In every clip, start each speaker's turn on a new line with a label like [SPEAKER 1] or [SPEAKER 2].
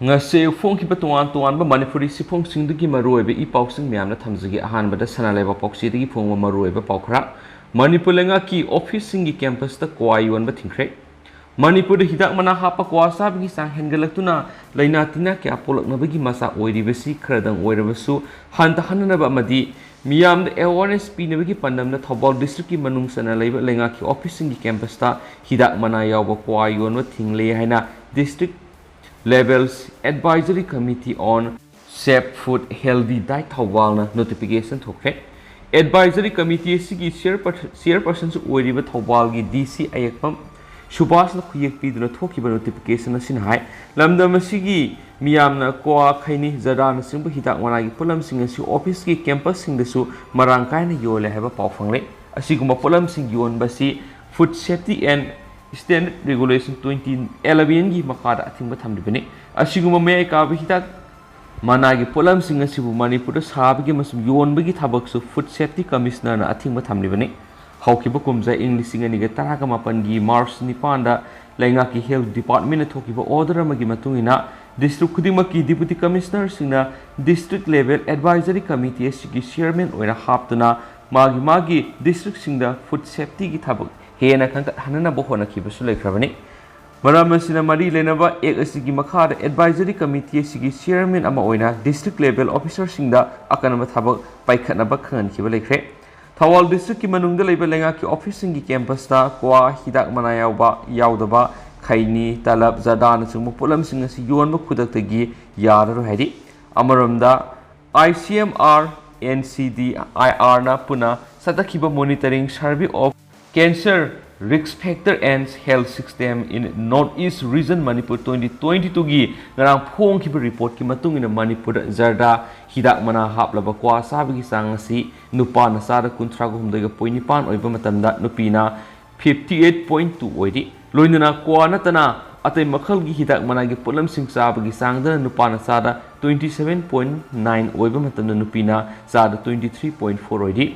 [SPEAKER 1] ngase phongkiba tuan manipuri sifong singdugi maruebe I pausing myamna thamjigi ahanbada sanaleba pausidigi phongwa maruebe paukhra manipur lenga ki office singi campus ta kwayuan ba thingkhre manipur hidak mana hapa kwa sabgi sang hengalakuna laina tina kya polaknabagi masa oiribasi khradang oirabasu hanta hanana ba madi Miyam the awareness pinabagi pandam na Thobal district ki manung sana laiba lenga ki office singi campus ta hidak mana yaw ba kwayuan ba thingle haina district Levels Advisory Committee on Safe Food Healthy Diet Thawalna notification thokhre Advisory Committee sigi chairperson su oiriba Thawal gi DC Ayakpam Subhas na khuyek piduna thokiba notification asin hai lamdam sigi miyamna kwa khaini zadana singbu hidak managi pulam sing asi office ki campus sing desu marang kaina yole haba pawfangle asiguma pulam sing yon basi food safety and Standard Regulation 2011 gi makada athingba thamdibani asiguma me ka bi hitak managi polam singa sibu manipur sabgi masum yonbagi thabak su food safety commissioner na athingba thamdibani haukiba kumja english singa ni ga taraga mapan gi march nipan da lenga ki health department na thokiba order amagi matungina district khudima ki deputy commissioner singna district level advisory committee sigi chairman oina haptuna magi district singda food safety gi thabak Hena kangkat hanana bohona kibasu laikrabani Maramasina mari lenaba ek asigi makhada advisory committee sigi chairman ama oina district level officer singda akanama thabak paikhatnaba khangan kiba laikre Thawal district ki manungda leiba lenga ki office singi campus ta kwa hidak mana yaudaba khaini talab zadan singmu pulam singa si yonba khudaktagi yararu haidi amaramda ICMR NCDIR na puna satakhiba monitoring survey of Cancer Risk Factor and Health System in Northeast Region Manipur 2022 gi ngarang phong ki report ki matung ina Manipur zarda hidak mana haplaba kwa sabigi sangasi nupa na sara kunthra gu humdai ga poini pan oiba matamda nupina 58.2 oidi loinana kwa natana atai makhal gi hidak mana gi pulam sing sabigi sangda nupa na sara 27.9 oiba matamda nupina sara 23.4 oidi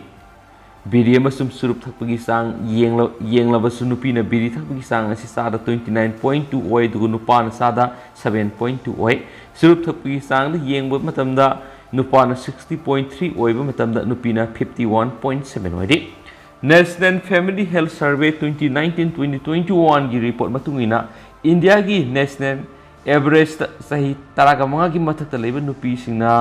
[SPEAKER 1] Biri amasum surup thakpagi sang yenglaba sunupi na biri thakpagi sang asi sada 29.2 oi dugu nupa na sada 7.2 oi surup thakpagi sang da yengba matamda nupa na 60.3 oi ba matamda nupi na 51.7 oi di National Family Health Survey 2019-2021 gi report matungina India gi national average sahi taraga mga gi mathakta leiba nupi singna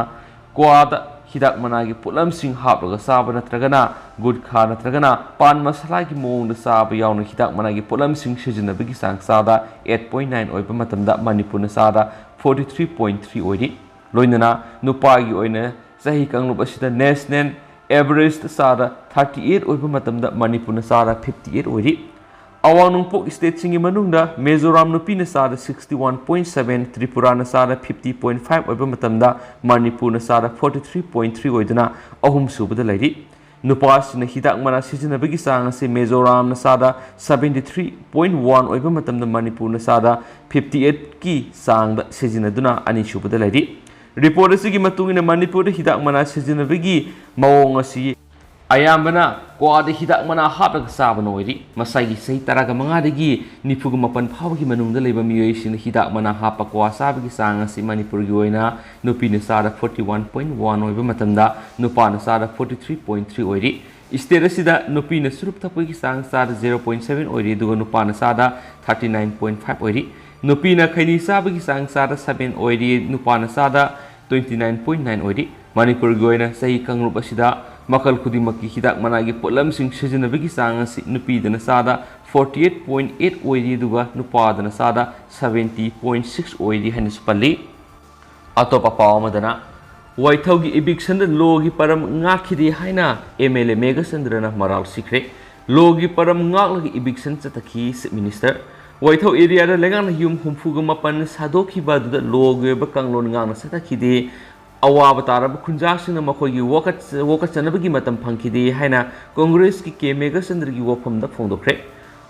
[SPEAKER 1] kwada hidak managi pulam sing haplaga saba natragana gudkha natragana pan masala ki mong da saba yauna hidak managi pulam sing sijina bigi sang sada 8.9 oiba matamda Manipur na sada 43.3 oidi loinana nupagi oina sahi kanglup asida national average sada 38 oiba matamda Manipur na sada 58 oidi Awanung pok state singi manungda Mizoram nupi na sada 61.7 Tripura na sada 50.5 oiba matamda Manipur na sada 43.3 oidana ahum subada lairi nupas na hidak mana sijina bagi sang se Mizoram na sada 73.1 oiba matamda Manipur na sada 58 ki sang da sijina duna ani subada lairi report asigi matungina Manipur hidak mana sijina bagi mawong asi Ayambana kwada hidak mana hapag saba noiri masagi sahi taraga mangadagi nipuga mapan phawgi manungda leiba miyoi sin hidak mana hapa kwa sabagi sanga si Manipur gi oina nupi na sada 41.1 oiba matamda nupa na sada 43.3 oiri state asida nupi na surup thapagi sang sada 0.7 oiri duga nupa na sada 39.5 oiri nupi na khaini sabagi sang sada 7 oiri nupa na sada 29.9 oiri Manipur gi oina sahi kangrup asida Makal khudimaki hidak managi pulam sing sijinabigi sanga si nupi dana sada 48.8 oidi duga nupa dana sada 70.6 oidi hanis pali atopa pawamadana waithaugi eviction da logi param ngakidi haina MLA Megasandrana maral sikre logi param ngaklagi eviction chataki minister waithau area da lengang yum humfuga mapan sadoki baduda logi ba kanglon ngana satakide Awaba tarab kunjaksing na makoy gi wokat sanabagi matam phangkidi haina Congress ki ke Megasandra gi wofam da phongdokre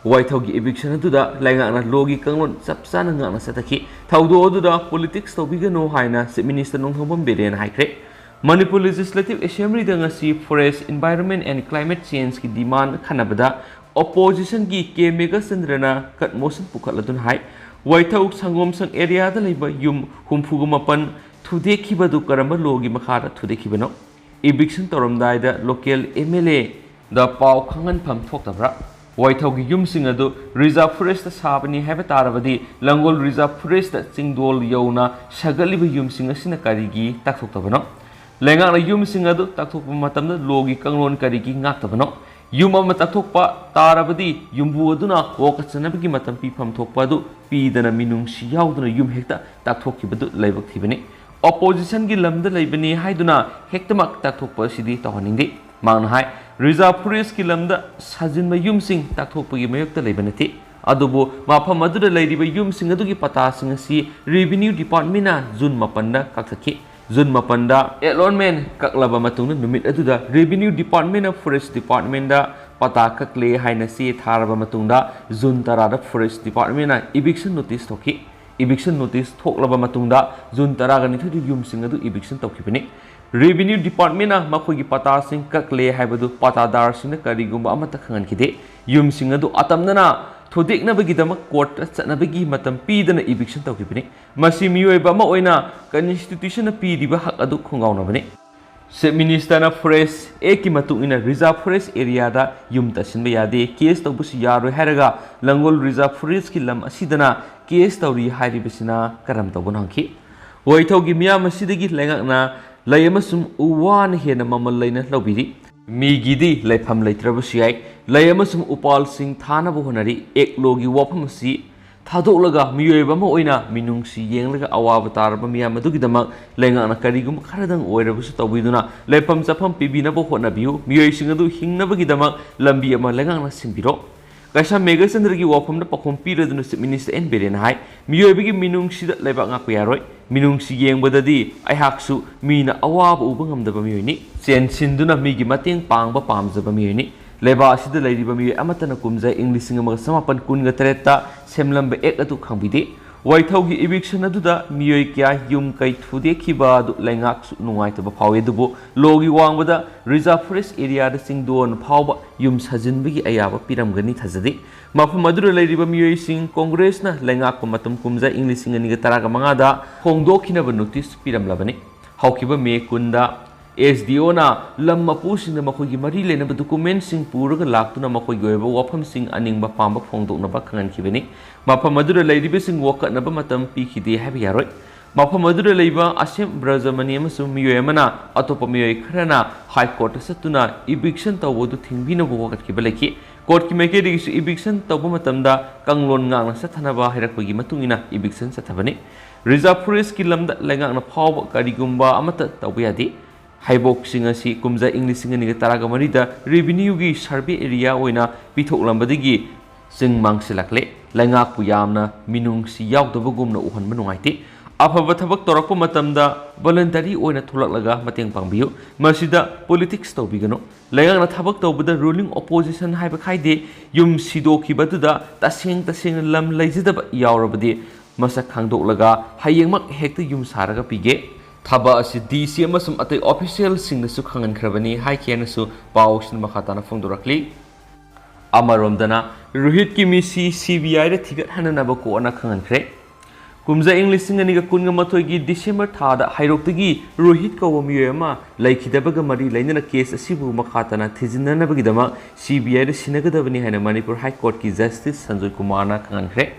[SPEAKER 1] White House gi eviction adu da lainga na logi kanglon sapsana ngana sataki thaudo adu da politics to bigano haina se minister nong hobam beren haikre Manipur Legislative Assembly da ngasi Forest Environment and Climate Change ki demand khanabada opposition gi ke Megasandra na kat motion pukhaladun hai Waithau Sangomsang area da leba yum humfugumapan thudekibadu karamba logi makhara thudekibano. Eviction toramdaida local MLA da pau khangan pham thoktabra. Waithau gi yum singadu reserve forest sabani habitarabadi Langol reserve forest singdol yona sagaliba yum singasina karigi takthoktabano. Lengang na yum singadu takthokpa matamda logi kanglon karigi ngaktabano. Yum ama takthokpa tarabadi yumbu aduna wokatsanabagi matam pifam thokpadu pidana minung siyauduna yum hekta takthokibadu laibak thibani. Opposition gi lamda laibani haiduna hektamak takthokpa sidi tawhaningdi. Mangna hai reserve forest ki lamda sajinba yum sing takthokpagi mayokta laibanati. Adubu mafam aduda lairiba yum sing adugi pata sing asi revenue department na June mapanda kakthaki. June mapanda allotment kaklaba matungna numit aduda revenue department of forest department da pata kakle haina si tharaba matungda June tarada forest department na eviction notice thoki. Eviction notice thoklaba matungda June taraga nithu yum sing adu eviction tokibani. Revenue department na makogi pata sing kakle haibadu patadar sing karigumba amata khangan kide yum sing adu atamna Thodekna bagidama court na bagi matam pidana eviction tawkibani masi miyoiba ma oina constitution na pidiba hak adu khungauna bani se minister na forest eki matungina reserve forest area da yum tasinba yade case tawbusi yaro haraga Langol reserve forest ki lam asidana case tawri hairibasina karam tawbun hangki waithaugi miyam asidagi lengakna layamasum uwan hena mamal laina lawbiri Migidi laifam laitrabasiyai layamasum upal sing thana bohonari ek logi wafam si thadolaga miyoiba ma oina minungsi yenglaga awaba tarba miyam adugidamak lengana karigum kharadang oirabusu tawbiduna laifam chafam pibina bohona biu miyoi singadu hingnabagidamak lambi ama lengana sinbiro Kaisa Megachandra wafam na pakhom piraduna minister en beren hai miyoibagi minungsida laibak ngakpa yaroi minungsi yengbadadi aihaksu mina awaba uba ngamdaba miyoini chen sinduna migi mateng pangba pamjaba miyoini leba asida lairiba miyoy amatana kumjai English singa samapan kunga tereta semlamba ek atu khangbide waithaugi eviction aduda miyoy kya yum kai thude khiba du laingak nungaitaba phawe dubu logi wangbada reserve forest area da singdon phawba yum sajinbagi ayaba piramgani thajade mafam adura lairiba miyoy sing congress na laingak matam kumja English singa niga taraga mangada hongdokhinaba notice piramlabani haukiba me kunda SDO na lamma pusina makogi mari lenaba document sing puraga laktuna makogi oiba wafam sing aningba pamba phongdoknaba khangan khibani mafam adura lairiba sing wakatnaba matam pikhide habi yaroi mafam adura laiba asem brajamani amasum miyoy amana atopa miyoy kharana high court satuna eviction tawbodu thingbina bo wakatkiba leki court ki maikei digi eviction tawba matamda kanglon ngangna sathanaba hairakpagi matungina eviction sathabani reserve forest ki lamda laingakna phawba karigumba amata tawba yadi Haibok singasi kumja English singa taraga marida revenue gi survey area oina pithoklambadigi sing mangsilakle laingak puyamna minung si yaudabagumna uhanba nungaite afaba thabak torakpa matamda voluntary oina thulaklaga mateng pangbiyu masida politics tawbigano laingakna thabak tawbada ruling opposition haiba khaide yum sidokibatuda taseng lam laijidaba yaurabadi masak khangdoklaga hayengmak hekta yum saraga pige Thaba asi DC amasum atai official singnasu khangan khrabani hai kianasu pawsin makhatana phongdorakli amaromdana Rohit ki misi CBI ra thigat hananaba ko ana khangan khre kumja English singani ga kunga mathoi gi December thada hairoktagi Rohit ko miyema laikhidabaga mari lainana case asibu makhatana thijinanabagi dama CBI ra sinagadabani haina Manipur High Court ki Justice Sanjoy Kumar na khangan khre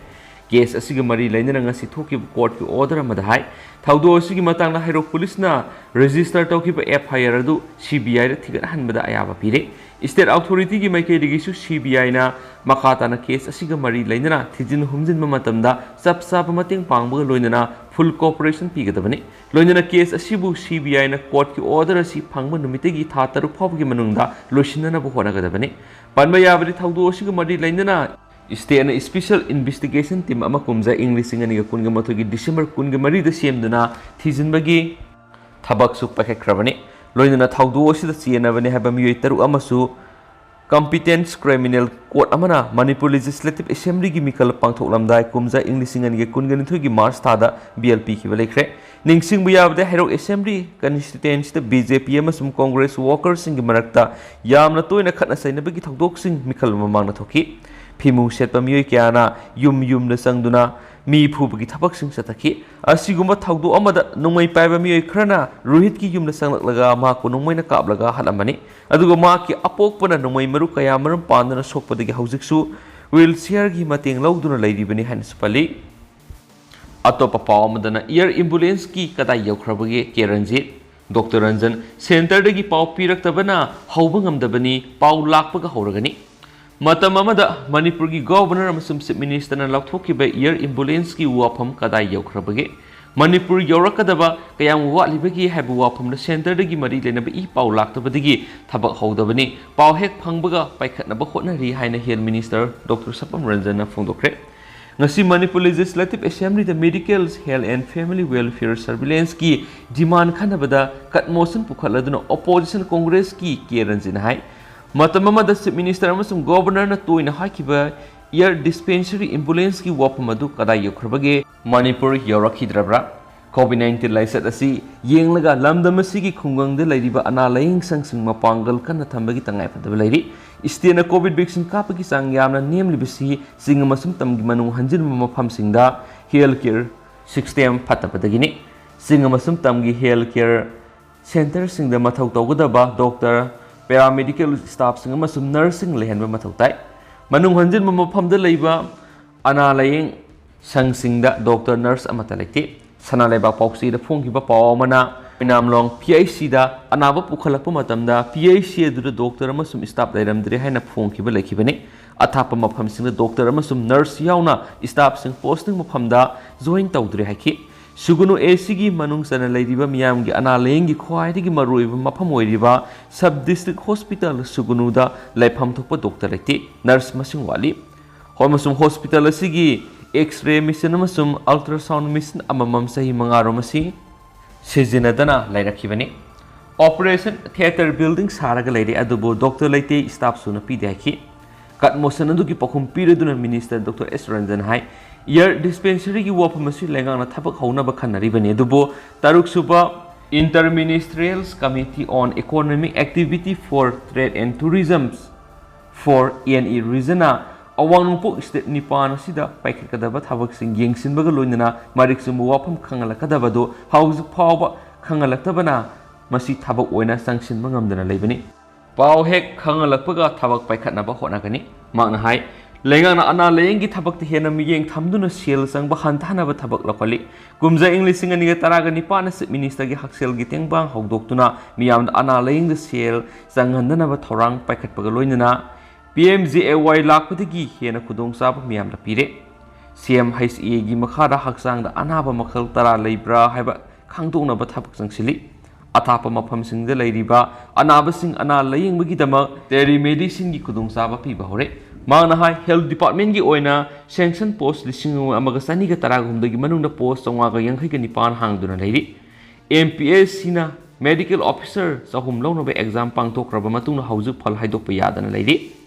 [SPEAKER 1] case asiga mari lainana ngasi thoki court ki order amada hai thaudo asigi matangna hairok police na register tawkiba FIR adu CBI ra thigat hanbada ayaba pire state authority gi maikei digisu CBI na makhatana case asiga mari lainana thijin humjin matamda sapsap mateng pangba loinana full cooperation pigadabani loinana case asibu CBI na court ki order asi phangba numitegi tha taru phawgi manungda loisinana bu honagadabani panba yabari thaudo asiga mari lainana State and Special Investigation Team ama kumja English singani ga kunga mathogi December kunga mari da semduna thijinbagi thabak su pakhekrabani loinana thaudo asida chenabani haba miyoi taru amasu Competence Criminal Court amana Manipur Legislative Assembly gi mikal pangthoklamdai kumja English singani ga kunga nithogi March thada BLP ki balekre ningsing buyabde Hairok Assembly constituency da BJP amasum Congress workers sing gi marakta yamna toina khatna sainabagi thaudok sing mikal mamangna thoki Pimu setpa miyoi kiana yum na sangduna mi phubagi thabak sing satakhi asiguma thawdu amada nungmai paiba mi khurana rohit ki yumna sanglaklaga ma ko nungmai na kaplaga halamani aduga ma ki apokpana nungmai maru kaya maram pandana sokpadagi haujiksu wheelchair gi mateng lawduna lairibani han spali atopa pawmadana air ambulance ki kadai yaukrabagi keranjit Dr. Ranjan center dagi paw piraktabana hawbangamdabani paw lakpaga hawragani matam amada Manipur gi governor amasum chief minister na lauthokiba air ambulance ki wafam kadai yaukrabagi Manipur yaurakadaba kayam walibagi habu wafam na center dagi mari lenaba I paw laktabadagi thabak hawdabani paw hek phangbaga paikhatnaba hotnari haina health minister Dr. Sapam Ranjan na phongdokre ngasi Manipur Legislative Assembly the Medical Health and Family Welfare Surveillance ki demand khanabada cut motion pukhaladuna opposition Congress ki keranjin hai matam amada chief minister amasum governor na toina hakiba air dispensary ambulance ki wapamadu kadai yokrabage Manipur yorakhidrabra COVID-19 laisat asi yenglaga lamdamasigi khungang de lairiba ana laying sangsing mapangal kana thambagi tangai phadaba lairi istena covid vaccine kapagi sang yamna nemlibasi singa masum tamgi manung hanjin mafam singda healthcare system phatabadagini singa masum tamgi healthcare center singda mathau tawgadaba doctor paramedical staff singa masum nursing lehenba mathau tai manung hanjin mafam da leiba ana laying sangsingda doctor nurse amata lekti sanaleba pauksi da phongkiba pawmana pinamlong PIC da anaba pukhalakpa matamda PIC du doctor amasum staff lairamdre haina phongkiba lekhibani athapa mafam sing da doctor amasum nurse yauna staff sing posting mafamda join tawdre haki sugunu AC gi manung sana lairiba miyam gi ana lengi khwaidigi maruiba mafam oiriba sub district hospital sugunu da laifam thokpa doctor lekti nurse masing wali homasum hospital asigi X-ray machine amasum ultrasound machine amamam sahi mangaro masi sizinadana lairakibani operation theater building saraga lairi adubo doctor laite staff suna pidaki kat motion adu ki pakhum pireduna minister Dr. S Ranjan hai air dispensary gi wapamasi lengang na thabak hauna ba khanari bani adubo taruk suba interministerial committee on economic activity for trade and tourism for ENE regiona awang nungpok state nipan sida paikadaba thabak sing yengsinbaga loinana mariksumu wafam khangalakadaba do haujuk phawba khangalaktabana masi thabak oina sangsin mangamdana leibani paw hek khangalakpaga thabak paikhatnaba honagani makna hai lengang ana lengi thabak te hena miyeng thamduna sel sangba hantanaba thabak lokali kumja inglising ani taraga nipan se minister gi haksel gi tengbang hawdoktuna miyam ana leng de sel sanghandana ba thorang paikhatpaga loinana PMJAY lakpadagi hena kudong sab miyam la pire CM HSE gi makhara haksang da anaba makhal tara leibra haiba khangdongna ba thabak sangsili atapa mafam sing da leiriba anaba sing ana layeng bagi dama telemedicine gi kudong sab pi ba hore mangna hai health department gi oina sanction post lising amaga sani ga tara gumdagi manung da post sangwa ga yang ga nipan hangduna leiri MPS sina medical officer sahum lawna ba exam pangtokraba matungna haujuk phal haidok pa yadana leiri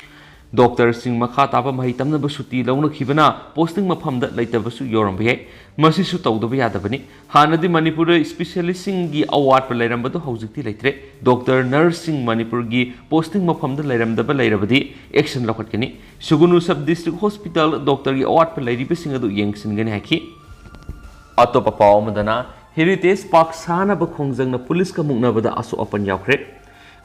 [SPEAKER 1] Doctor sing makha tapa mahi tamna ba suti launa khibana posting mafam da laitaba su yoram bhe masi su tawdaba yadabani hanadi Manipur specialist sing gi award pa lairam badu haujikti laitre doctor nursing Manipur gi posting mafam da lairam da ba lairabadi action lokhatkani sugunu sub district hospital doctor gi award pa lairi be sing adu yengsin gani haki atopa pawmadana heritage park sana ba khongjang na police ka mukna bada aso apan yaukre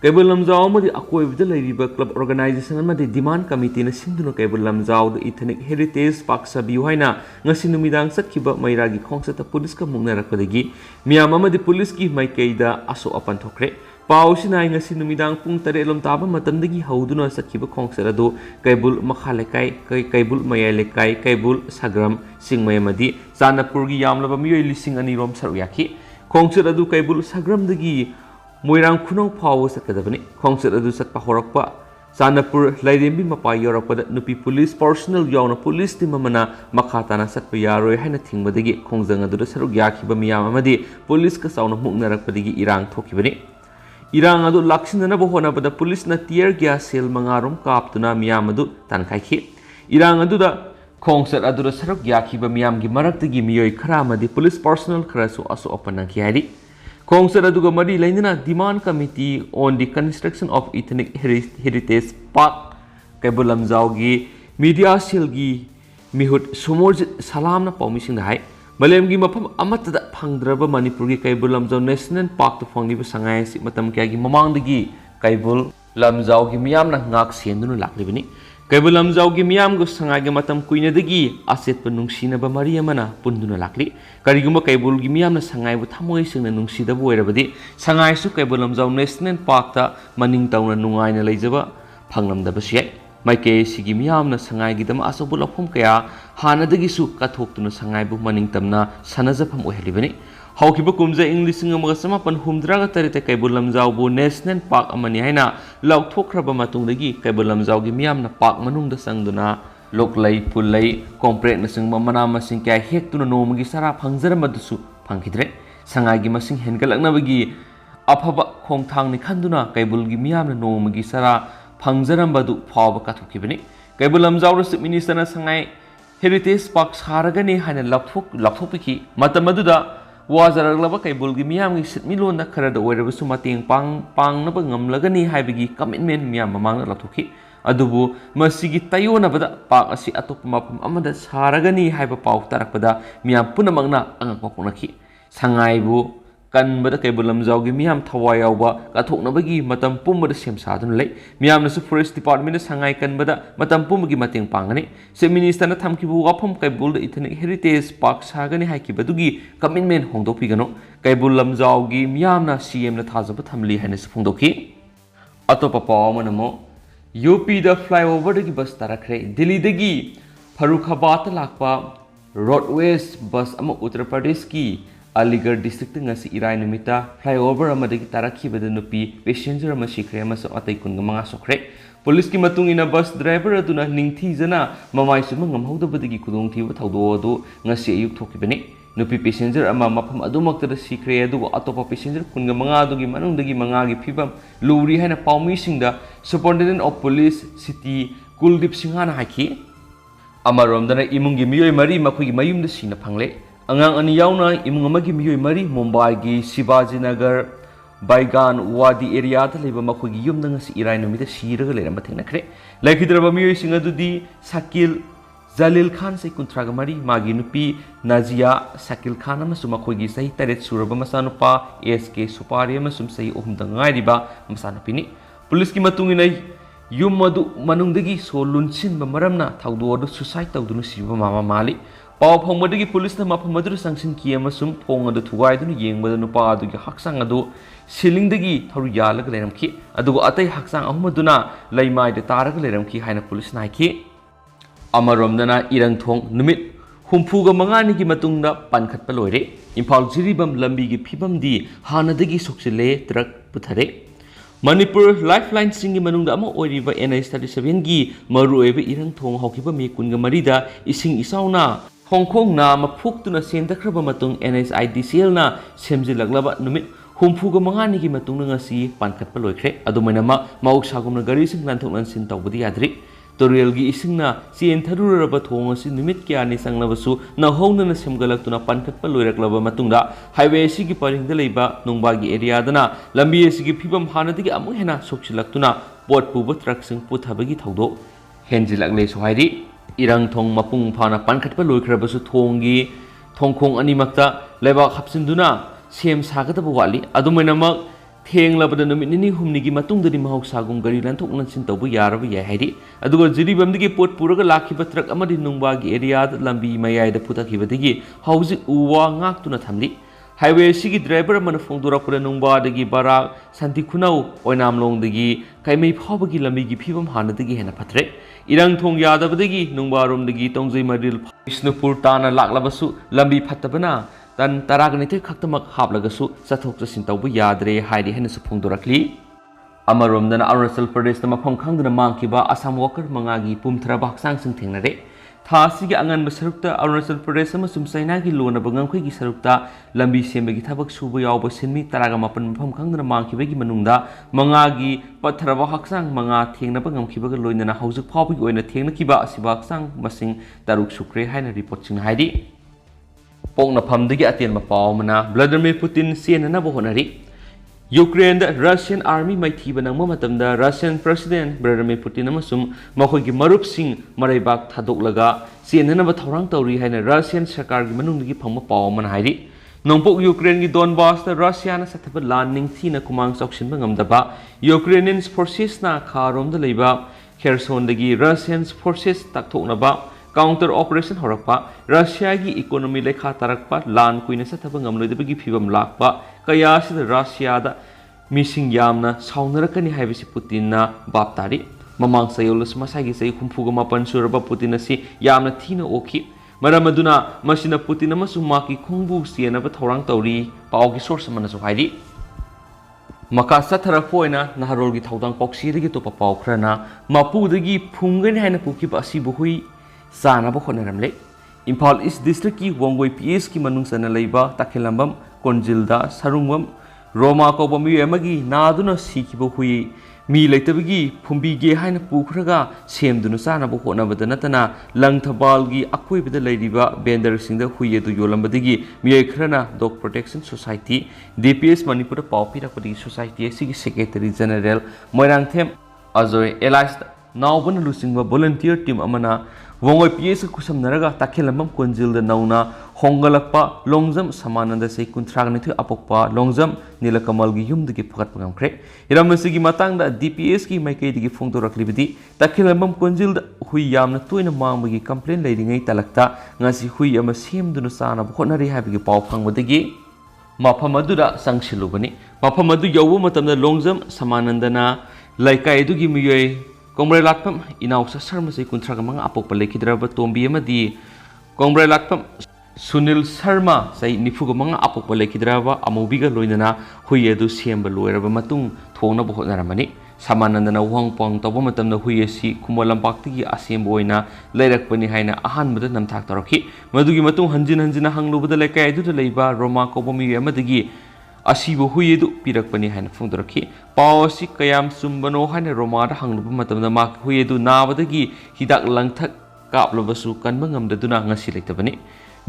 [SPEAKER 1] Kaibul Lamjau madi akoi bida lairiba club organization madi demand committee na sinduna Kaibul Lamjau the ethnic heritage park sabiu haina ngasi numidang sakhiba mairagi khongsata police ka mungna rakpadagi miyam amadi police ki maikei da aso apan thokre pausina ngasi numidang pung 3 lom taba matamdagi hauduna sakhiba khongsara do Kaibul makhalekai Kaibul mayalekai Kaibul sagram singmay madi Chanapur gi yamlaba miyoi lising ani rom saruyaki khongsara do Kaibul sagram dagi Moirang kunong pawo sakadabani khongsat adu sakpa horakpa Chanapur lairembi mapai yorakpada nupi police personnel yauna police team amana makhatana satpa yaroi haina thingmadagi khongjang adu saruk yakhiba miyam amadi police ka sauna muknarakpadagi irang thokibani irang adu laksinana bo honabada police na tear gas sel mangarom kaptuna miyam adu tankaikhi irang adu da khongsat adu saruk yakhiba miyam gi maraktagi miyoi khara amadi police personnel khara su aso opanaki hari Khongsat aduga mari lainana demand committee on the construction of ethnic heritage park Kaibul Lamjau gi media cell gi Mihut Sumorjit Salamna Paumising Hai, Malemgi Mapam Amatada Pangdraba Manipuri Kaibul Lamzau National Park to Fongiba Sangai Matam Kagi Mamandagi Kaibul Lamzau Gimiam Ngak Siendunu Laklibini. Kaibul Lamzau Gimiam go Sangaga Matam Quinadagi, Aset Penungsina Maria Mana, Punduna Lakli, Kariguma Kaibul Gimiam Sangai with Hamois and Nungsida Boerabadi, Sangai Su Kaibul Lamzau National Park ta Maning Town and Nungaina Lazaba, Panglam the Basiek. Maikei sigi miyamna sangai gidam asobul aphum kaya hanadagi su kathoktu na sangai bu maning tamna sanazapam ohelibani haukiba kumja English ngamaga samapan humdraga tarite kaibul lamjau bu national park amani haina laukthokraba matungdagi kaibul lamjau gi miyamna park manungda sangduna loklai pullai complete na singma mana masing kaya hektuna nomagi sara phangjaramadusu phangkidre sangai gi masing hengalaknabagi aphaba khongthang ni khanduna kaibul gi miyamna nomagi sara Pangjarambadu Pava Katukibini, Kaibul Lamzau Minister Sangai Heritage Park Saragani Hana Laptopiki, Matamaduda was a lava Kaibul Gimiam sit Milona Karada wherever Sumating Pang Nabangam Lagani Hibigi commitment Miam among Latuki, Adubu, Masigi Tayona Bada Park Asi Atopmap Amada Saragani Hyper Pau Tarapada, Miam Punamagna Angapokunaki, Sangaibu. Kan bada kaibul lamjau gi miyam thawai yauba kathoknabagi matam pumbada sem sadun lei miyam nasu forest department sangai kan bada matam pumbagi mateng pangani se minister na thamkibu wafam kaibul ethnic heritage park sagani haiki badugi commitment hongdopigano kaibul lamjau gi miyam na cm na thajaba thamli haina sphongdoki atopa pawamanamo UP da flyover dagi bus tarakre Delhi dagi Farukhabad lakpa roadways bus ama Uttar Pradesh ki Aligarh district ngasi irai numita flyover amadagi tarakhi nupi passenger ama sikre ama so atai kunga mga sokre police ki matung ina bus driver aduna ningthi jana mamai suma ngamhauda badagi kudong thiba thaudo adu ngasi ayuk thokibani nupi passenger ama mafam adumakta da sikre adu atopa passenger kunga mga adugi manungdagi mga gi phibam luri haina paumi singda superintendent of police city Kuldip Singhana haki amaromdana imungi miyoi mari makhoi mayumda sina phangle Angang ani yauna imung amagi miyoi mari Mumbai gi Shivaji Nagar Baigan Wadi area ta leba makhoi gi yumna ngasi irai numita siraga leramba thengnakhre laikhidraba miyoi singa dudi Sakil Jalil Khan sai kuntraga mari magi nupi Nazia Sakil Khan ama suma khoi gi sahi taret suraba masanupa SK Supari ama sum sahi ohumda ngai riba masanupini police ki matungina yum madu manungdagi solunsin bamaramna thaudo adu suicide tawdunu siba mama mali Pau Pongmadagi police na mapamadu sanction kiamasum Pong adu thugai dunu yengbada nupa adugi haksang adu silingdagi tharu yalaga leramki adugo atai haksang ahumaduna laimai de taraga leramki haina police naiki amaromdana irangthong numit humpuga mangani gi matungda pankhatpa loire Imphal jiribam lambi gi phibamdi hanadagi soksile truck puthare Manipur lifeline singi manungda ama oiriba NI37 gi maruebe irangthong hokiba mi kunga marida ising isauna Hong Kong na maphuktuna sendakraba matung NSIDCL na semjilaglaba numit humpuga mangani gi matung ngasi pankatpa loikre adumaina ma maukshagumna gari sing lanthok lansin tawbudi yadri torial gi isingna cien tharuraba thongasi numit kya ni sanglabasu na hongna na semgalaktuna pankatpa loiraklaba matungda highway sigi paringda leiba nungbagi area dana lambi sigi phibam hanadigi amu hena sokchilaktuna pot puba truck sing puthabagi thawdo henjilagle sohairi Irang thong mapung phana pankhatpa loikhrabasu thongi thongkhong animakta lebak hapsinduna sem sagadaba wali adumainamak thenglabada numit nini humni gi matungdani mahoksagum gari lanthok lansin tawbu yaraba yai hairi aduga jiribamdagi pot puraga lakhiba truck amadi nungbagi area da lambi mayai da putakhibadagi hauji uwa ngaktuna thamli highway sigi driver amana phongdorapura nungbadagi barak santi khunau oinamlongdagi kaimei phawbagi lambi gi phibam hanadagi hena phatre Irang thong yadabadagi nungbaromdagi tongjai maril Vishnupur tana laklabasu lambi phattabana tan taraganite khaktamak haplagasu sathok chasin tawbu yadre hairi hena su phongdorakli amaromdana Arunachal Pradesh na mafam khangdana mangkiba Assam worker mangagi pumthraba haksang sing thengnare Thasigi angan basarukta Arunachal Pradesh amasum Sainagi lona bangamkhoi gi sarukta lambi sembagi thabak suba yawba sinmi taraga mapan mafam khangdana mangkibagi manungda mangagi pathraba haksang manga thengna bangamkhibaga loinana haujuk phawbigi oina thengna kiba asiba haksang masing taruk sukre haina report sing haidi pokna phamdagi aten ma pawmana Vladimir Putin sienana bo honari Ukraine Russian army मैथीब नंग मतमदा Russian president Vladimir Putin अमसुम मखोइगी मरुपसिंग मरैबाक थादोकलगा चेननब थौरांग तौरी हाइना रशियन सरकारगी मनुंगदगी फंगबा पाव अमन हाइरि नोंपोक यूक्रेन की डोनबास रशियाना सथब लान निंगथीना कुमांग चौक्सिनबा ngamdaba यूक्रेनियन फोर्सेसना खारोमदा लैबा खेरसोनदगी रशियन फोर्सेस ताकथोकनबा काउंटर ऑपरेशन होरकपा रशिया की इकोनॉमी लेखा तारकपा लान कुइना सथब ngamloidabagi फिबम लाकपा कयासिद रशियादा मिसिंग यामना साउनरकनी हाइबसि पुतिनना बापतारी ममांग सयोलस मसागी सै खुमफुगा मापन सुरबा पुतिन असि यामना थीना ओखि मरम अदुना मसिना पुतिन अमसुंग माकी खुंगबु सियनबा थौरांग तौरी पावगी सोर्स मनसु हाइरि मका सथरफोइना नहरोलगी थौदांग पॉक्सीदगी तोपा पाव खरना मापुदगी फुंगन हाइना पुकिबा असि बुहुई सानबा होनरमले इम्फाल ईस्ट डिस्ट्रिक्ट की वोंगोई पीएस की मनुंगसना लैबा ताखेलंबम कोंजिलदा सरुंगम रोमा कौबा मियमगी नादुना सीखिबो हुई मी लेतबगी फुंबीगे हाइना पुखरगा सेमदुना सानबो होनबदा नतना लंगथबालगी अकोइबदा लैरिबा बेंदर सिंगदा हुई अदु योलंबदगी मिय खरना dog protection society DPS Manipur पावपिरकपदगी सोसाइटी असिगी secretary general Moirangthem Ajoy alias नावबन लुसिंगबा वॉलंटियर टीम अमना वोंगोई पीएस खुसमनरगा ताखेलंबम कोंजिलदा नौना होंगलकपा लोंगजम समानंद से कुंथ्रागनिथु अपोकपा लोंगजम नीलकमलगी युमदगी फगत नमख्रे इरामसिगी मातांगदा डीपीएस की माइकेदगी फोंदोरकलिबदी ताखेलंबम कोंजिलदा हुई यामना तोइना मांगबगी complain लेरिङै तलक्ता ngasi hui ama semduna sana bhonari habigi paw phangwadagi mafam aduda sangsilubani mafam adu yawbu matamda longjam samanandana laikai adugi miyoi Kongbre lakpam inausa sarma sei kuntraga manga apokpa lekhidraba tombi amadi Kongbre lakpam Sunil Sharma sei nifuga manga apokpa lekhidraba amobiga loinana hui adu semba loiraba matung thongna bohotnaramani samanandana wangpang tawba matamna hui asi kumolampakti asemba oina leirakpani haina ahanbada namthak tarokhi madugi matung hanjina hanglubada lekai adu leiba Roma kobomi amadagi asibu huyedu pirakpani haina phungdorki pawasi kayam sumbano haina romada hangluba matamda mak huyedu nabadagi hidak langthak kaplobasu kanba ngamdaduna ngasi leitabani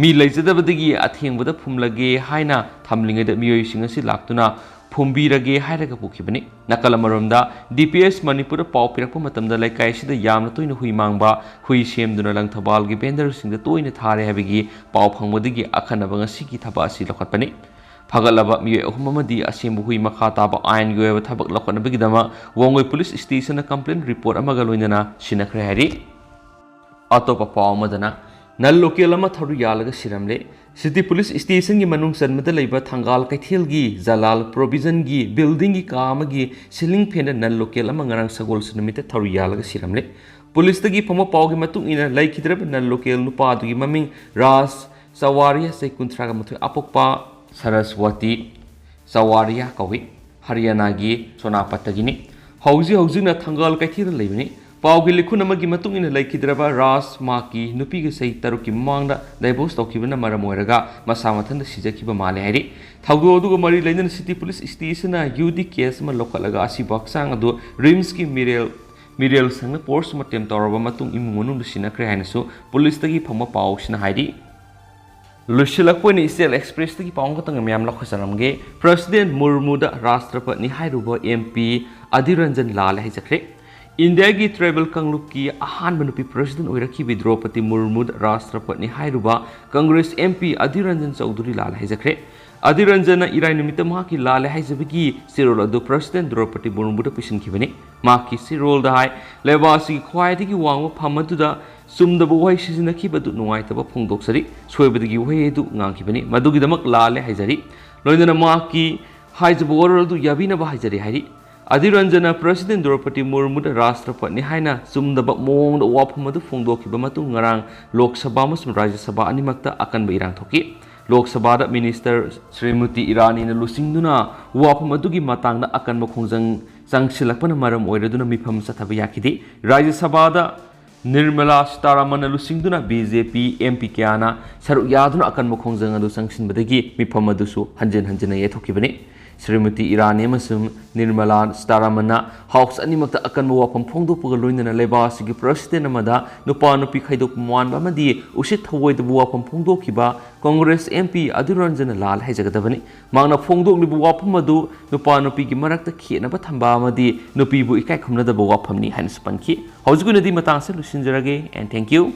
[SPEAKER 1] mi leijadabadagi athengbada phumlage haina thamlingada miyoi singasi laktuna phumbi hairaga pukhibani nakalamaromda DPS Manipur paw pirakpa matamda laikai sida yamna toina hui mangba hui semduna langthabalgi bender singda toina thare habigi paw phangmodagi akhanaba ngasi ki thaba asi lokhatpani Fagalaba miye ahumamadi asembu hui makha taba ain goeba thabak lokhanabagidama wongoi police station na complaint report amaga loinana sinakre hari atopa pawmadana nal local ama thoru yalaga siramle city police station gi manung sanmada leiba thangal kaithel gi jalal provision gi building gi kama gi ceiling fan nal local ama ngarang sagol sunmita thoru yalaga siramle police tagi phama pawgi matung ina laikhidrab nal local nupa dugi maming ras sawaria sei kuntraga muthu apokpa Saraswati Sawaria kawi Haryana gi Sonapatagini hauji na thangal kaithira leibani pawgi likhun amagi matung ina laikhidraba ras maki nupi gi sei taruki mangda divorce tokibana maramoiraga masa mathanda sijakiba male hairi thaugo dugo mari leina city police station na UD case ma lokalaga asi baksang adu rims ki Miriel sangna post matem tawraba matung imungonum sinakre hainasu police tagi phama paw sina hairi Lushilakponi Israel Express tagi paungkatang miyam lakhusaramge President Murmuda Rashtrapati hairuba MP Adhiranjan Lal haijakre India gi travel kangluk ki ahan manupi President oiraki Draupadi Murmuda Rashtrapati hairuba Congress MP Adhiranjan Chaudhary Lal haijakre Adhiranjana irai nimita maki Lal haijabigi sirol adu President Draupadi Murmuda pisinkhibani maki sirol da hai lebasi khwaidagi wangwa phamaduda Sumdabu wai sizinakibadu nuaitaba phongdoksari soibadagi wai edu ngangkibani madugidamak lale haijari loinana maki haijabu oraldu yabinaba haijari hairi Adhiranjana President Draupadi Murmu Rashtrapati haina sumdaba mongda waphamadu phongdokiba matung ngarang Lok Sabha amasung Rajya Sabha animakta akanba irang thoki Lok Sabha da Minister Srimati Irani na lusingduna waphamadu gi matangda akanba khongjang changsilakpana maram oiraduna mifam sathaba yakidi Rajya Sabha da Nirmala Sitaramana lusingduna BJP MP kyana saruk yaduna akan mokhongjang adu sangsinbadagi mifam adusu hanjana yethokibani Srimati Irani amasung Nirmala Sitaramana House animakta akanba wafam phongdokpaga loinana leba asigi president amada nupa nupi khaidok manba amadi usit thawoidabu wafam phongdokhiba Congress MP Adhiranjan Lal haijagadabani mangna phongdoklibu wafam adu nupa nupi gi marakta khenaba thamba amadi nupi bu ikai khumnadaba wafamni haina spanki haujugunadi matang se lusinjarage and thank you.